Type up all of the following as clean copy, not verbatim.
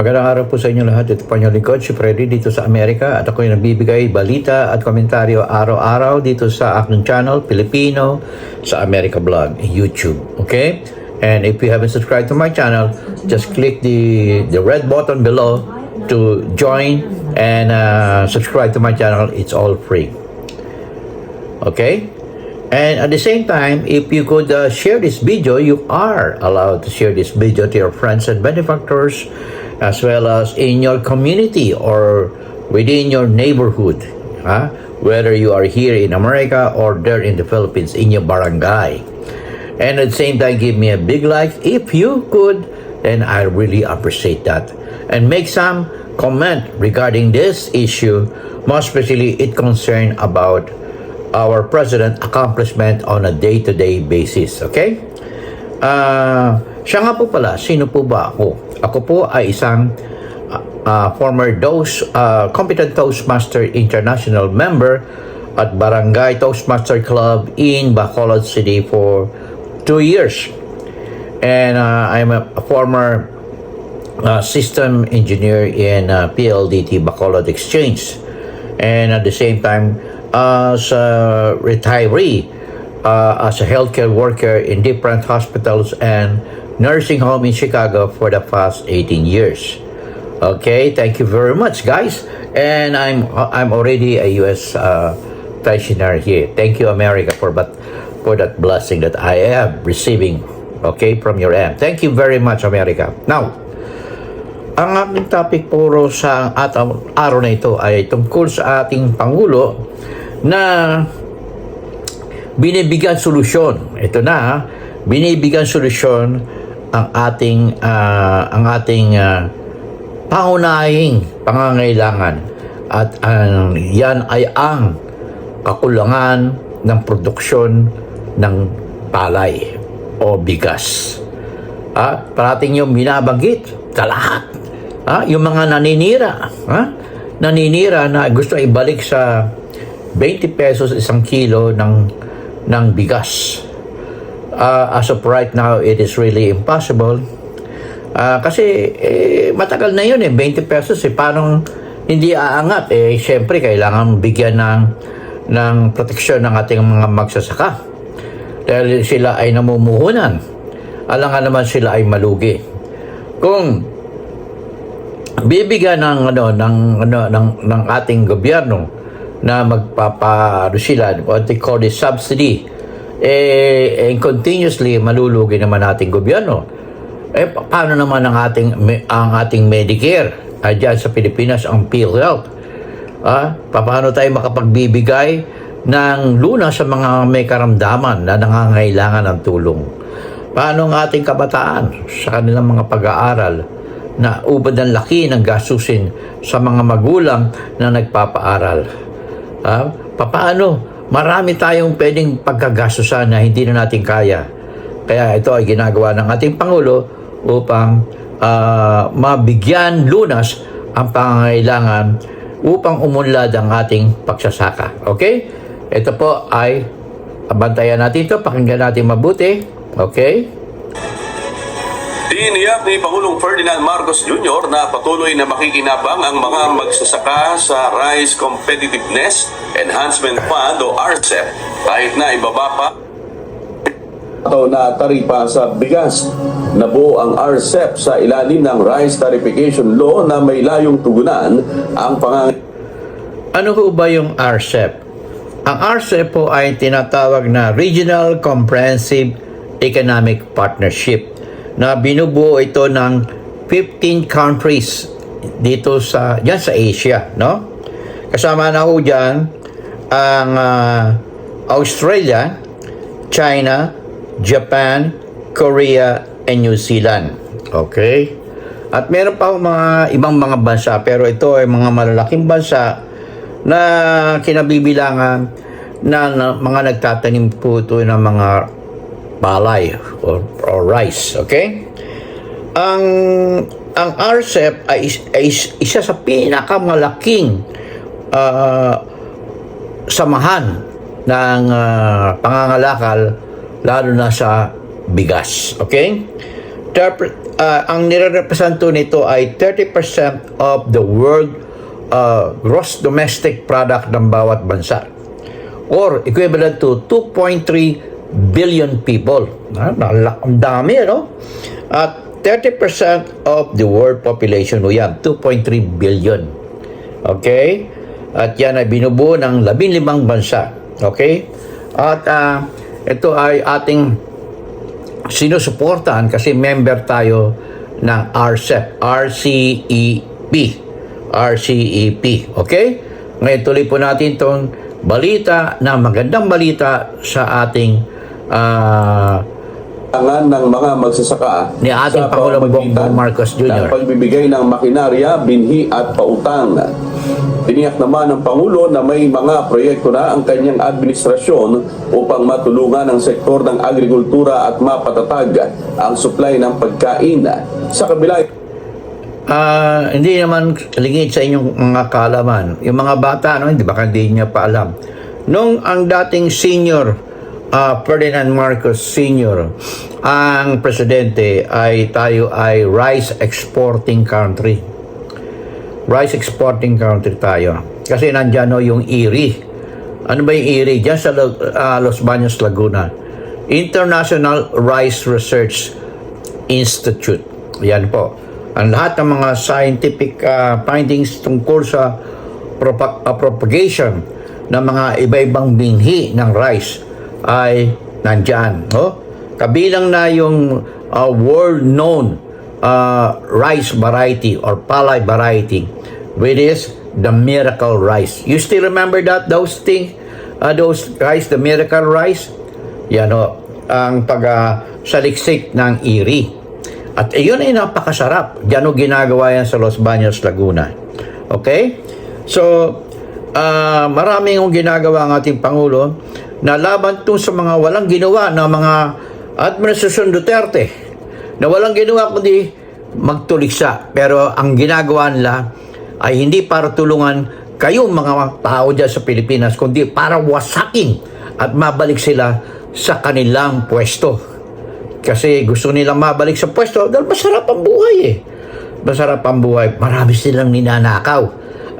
Magandang araw po sa inyo lahat. Ito po ang inyong lingkod, si Freddy dito sa Amerika. At ako yung nagbibigay balita at komentaryo araw-araw dito sa aking channel, Filipino sa America Vlog, YouTube. Okay? And if you haven't subscribed to my channel, just click the red button below to join and subscribe to my channel. It's all free. Okay? And at the same time, if you could share this video, you are allowed to share this video to your friends and benefactors, as well as in your community or within your neighborhood, whether you are here in America or there in the Philippines, in your barangay. And at the same time, give me a big like if you could, then I really appreciate that. And make some comment regarding this issue, more especially it concern about our president accomplishment on a day-to-day basis. Okay? Siya nga po pala, sino po ba ako? Ako po ay isang former Competent Toastmaster International member at Barangay Toastmaster Club in Bacolod City for 2 years. And I'm a former system engineer in PLDT Bacolod Exchange. And at the same time, as a retiree, as a healthcare worker in different hospitals and nursing home in Chicago for the past 18 years. Okay, thank you very much, guys. And I'm already a U.S. pensioner here. Thank you, America, for that blessing that I am receiving. Okay, from your end. Thank you very much, America. Now, ang ating topic puro sa araw na ito ay tungkol sa ating Pangulo na binibigyan solusyon. Ito na, binibigyan solusyon ang ating pangunahing pangangailangan, at yan ay ang kakulangan ng produksyon ng palay o bigas. Parating yung binabanggit sa lahat. Yung mga naninira na gusto ibalik sa 20 pesos isang kilo ng bigas. As of right now, it is really impossible. Kasi matagal na yun 20 pesos parang hindi aangat. Siyempre, kailangan bigyan ng proteksyon ng ating mga magsasaka. Dahil sila ay namumuhunan. Alangan naman sila ay malugi. Kung bibigyan ng ating gobyerno na sila, what they call the subsidy, continuously malulugi naman ating gobyerno. Paano naman ang ating Medicare? Diyan sa Pilipinas, ang PhilHealth. Paano tayo makapagbibigay ng luna sa mga may karamdaman na nangangailangan ng tulong? Paano ang ating kabataan sa kanilang mga pag-aaral na ubad ng laki ng gastusin sa mga magulang na nagpapaaral? Paano? Marami tayong pwedeng pagkagastusan na hindi na natin kaya. Kaya ito ay ginagawa ng ating Pangulo upang mabigyan lunas ang pangangailangan upang umunlad ang ating pagsasaka. Okay? Ito po ay bantayan natin ito, pakinggan natin mabuti. Okay? Tiniyak ni Pangulong Ferdinand Marcos Jr. na patuloy na makikinabang ang mga magsasaka sa Rice Competitiveness Enhancement Fund o RCEP kahit na ibaba pa na taripa sa bigas. Nabuo ang RCEP sa ilalim ng Rice Tarification Law na may layong tugunan ang Ano ho ba yung RCEP? Ang RCEP po ay tinatawag na Regional Comprehensive Economic Partnership, na binubuo ito ng 15 countries dito sa Asia, no? Kasama na ho diyan ang Australia, China, Japan, Korea, and New Zealand. Okay? At meron pa mga ibang mga bansa, pero ito ay mga malalaking bansa na kinabibilangan na mga nagtatanim po ito ng mga palay or rice. Okay? Ang RCEP ay isa sa pinakamalaking samahan ng pangangalakal, lalo na sa bigas. Okay? ang nire-represento nito ay 30% of the world gross domestic product ng bawat bansa, or equivalent to 2.3 billion people. Ang dami, ano? At 30% of the world population, o yan, 2.3 billion. Okay? At yan ay binubuo ng 15 bansa. Okay? At ito ay ating sinusuportahan kasi member tayo ng RCEP, RCEP. Okay? Ngayon tuloy po natin itong balita na magandang balita sa ating ng mga magsasaka ni ating sa Pangulong pamamagitan Bongbong Marcos Jr. ng pagbibigay ng makinarya, binhi at pautang. Tiniyak naman ng Pangulo na may mga proyekto na ang kanyang administrasyon upang matulungan ang sektor ng agrikultura at mapatatag ang supply ng pagkain. Sa kabila, hindi naman lingid sa inyong mga kaalaman. Yung mga bata, no, hindi baka hindi niya pa alam. Nung ang dating senior Ferdinand Marcos Sr. ang presidente, ay tayo ay rice exporting country. Rice exporting country tayo. Kasi nandyan no, yung IRI. Ano ba yung IRI? Diyan sa Los Baños, Laguna. International Rice Research Institute. Yan po. Ang lahat ng mga scientific findings tungkol sa propagation ng mga iba-ibang binhi ng rice ay nandyan. No? Kabilang na yung world-known rice variety or palay variety, which is the miracle rice. You still remember those things? Those rice, the miracle rice? Yan o, ang pagsaliksik ng IRI. At iyon ay napakasarap. Diyan o ginagawa yan sa Los Baños, Laguna. Okay? So, maraming yung ginagawa ng ating Pangulo na laban to sa mga walang ginawa na mga Administrasyon Duterte, na walang ginawa kundi magtuliksa. Pero ang ginagawa nila ay hindi para tulungan kayong mga tao dyan sa Pilipinas, kundi para wasakin at mabalik sila sa kanilang pwesto. Kasi gusto nilang mabalik sa pwesto dahil masarap ang buhay eh. Masarap ang buhay. Marami silang ninanakaw.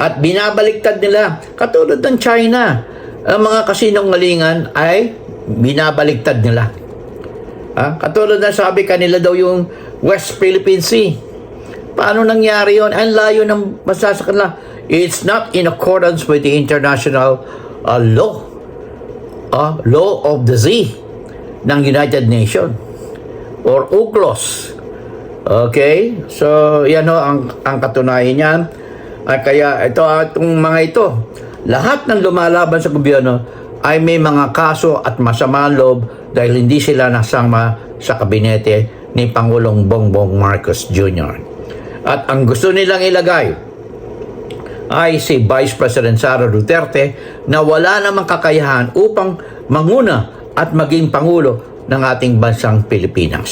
At binabaliktad nila. Katulad ng China. Ang mga kasinungalingan ay binabaliktad nila. Katulad na sabi kanila daw yung West Philippine Sea. Paano nangyari yun? Ang layo ng masasakit nila. It's not in accordance with the international law. Law of the Sea ng United Nations or UCLOS. Okay? So, yan ho ang katunayan niyan. Kaya itong mga ito, lahat ng lumalaban sa gobyerno ay may mga kaso at masama loob dahil hindi sila nasama sa kabinete ni Pangulong Bongbong Marcos Jr. At ang gusto nilang ilagay ay si Vice President Sara Duterte na wala namang kakayahan upang manguna at maging Pangulo ng ating bansang Pilipinas.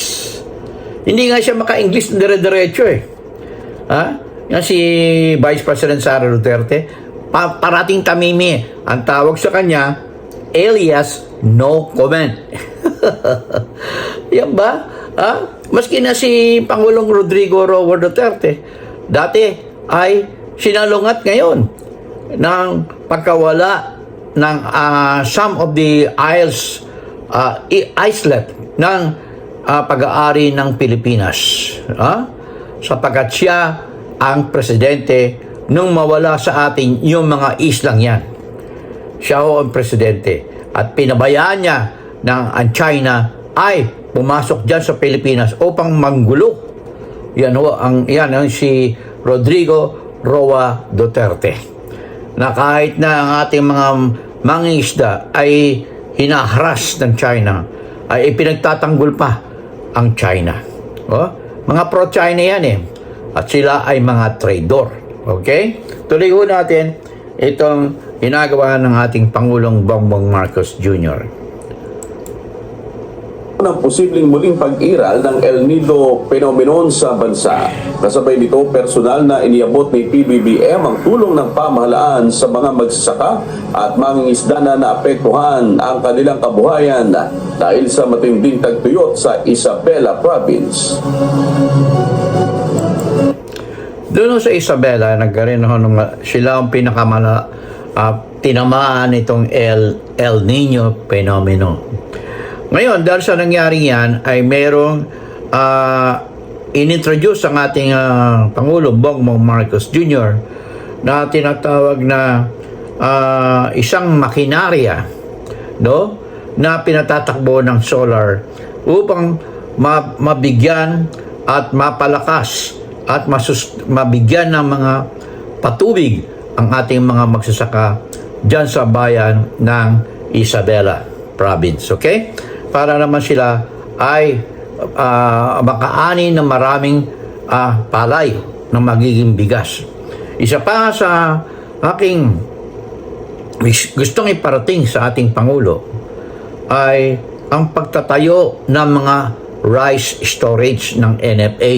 Hindi nga siya maka-English na dire-diretso eh. Yan si Vice President Sara Duterte, parating tamimi. Ang tawag sa kanya, alias no comment. Yan ba? Maski na si Pangulong Rodrigo Roa Duterte, dati ay sinalungat ngayon ng pagkawala ng some of the islet ng pag-aari ng Pilipinas. Sapagkat siya ang presidente nung mawala sa atin yung mga islang yan. Siya ho ang presidente. At pinabayaan niya ng ang China ay pumasok dyan sa Pilipinas upang manggulo. Yan ho ang si Rodrigo Roa Duterte. Na kahit na ang ating mga mangingisda ay hinahras ng China, ay ipinagtatanggol pa ang China. Mga pro-China yan eh. At sila ay mga traidor. Okay? Tuloy ho natin itong ginagawa ng ating Pangulong Bongbong Marcos Jr. ng posibleng muling pag-iral ng El Nido phenomenon sa bansa. Kasabay nito, personal na iniabot ni PBBM ang tulong ng pamahalaan sa mga magsasaka at mangingisda na naapektuhan ang kanilang kabuhayan dahil sa matinding tagtuyot sa Isabela Province. Doon sa Isabela, sila ang tinamaan itong El Nino phenomenon. Ngayon, dahil sa nangyari yan, ay merong inintroduce ang ating Pangulo Bongbong Marcos Jr. na tinatawag na isang makinarya, no, na pinatatakbo ng solar upang mabigyan at mapalakas at mabigyan ng mga patubig ang ating mga magsasaka dyan sa bayan ng Isabela Province. Okay? Para naman sila ay makaani ng maraming palay na magiging bigas. Isa pa sa aking gustong iparating sa ating Pangulo ay ang pagtatayo ng mga rice storage ng NFA.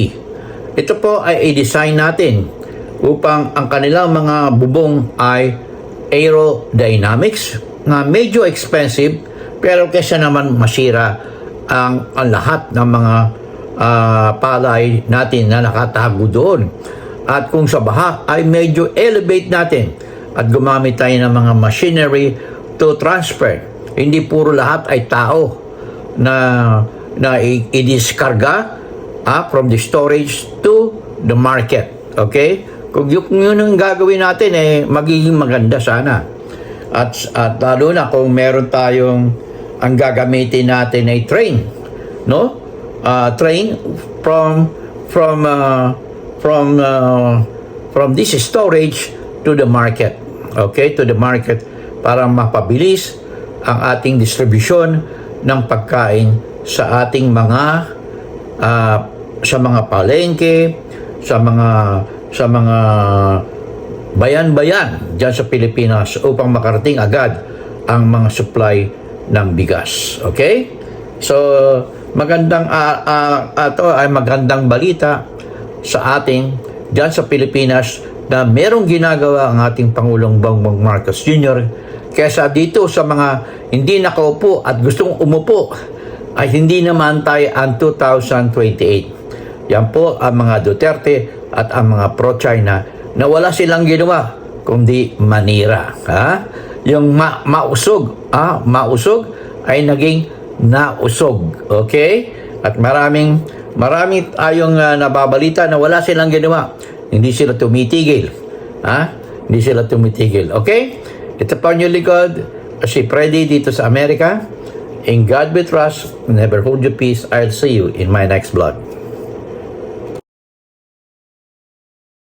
Ito po ay i-design natin upang ang kanilang mga bubong ay aerodynamics na medyo expensive pero kaysa naman masira ang lahat ng mga palay natin na nakatago doon. At kung sa baha ay medyo elevate natin at gumamit tayo ng mga machinery to transfer. Hindi puro lahat ay tao na i-diskarga from the storage to the market. Okay? Kung yun ang gagawin natin, magiging maganda sana. At lalo na kung meron tayong ang gagamitin natin ay train, no? Train from this storage to the market. Okay? To the market para mapabilis ang ating distribution ng pagkain sa ating mga palengke, sa mga bayan-bayan diyan sa Pilipinas upang makarating agad ang mga supply ng bigas. Okay? So, magandang balita sa ating diyan sa Pilipinas na merong ginagawa ang ating Pangulong Bongbong Marcos Jr. kaysa dito sa mga hindi nakaupo at gustong umupo ay hindi naman tayo ang 2028. Yan po ang mga Duterte at ang mga pro-China na wala silang ginawa kundi manira. Yung mausog ay naging nausog. Okay? At marami tayong nababalita na wala silang ginawa. Hindi sila tumitigil. Hindi sila tumitigil. Okay? Ito pa ang likod, si Freddy dito sa Amerika. In God we trust, never hold your peace. I'll see you in my next vlog.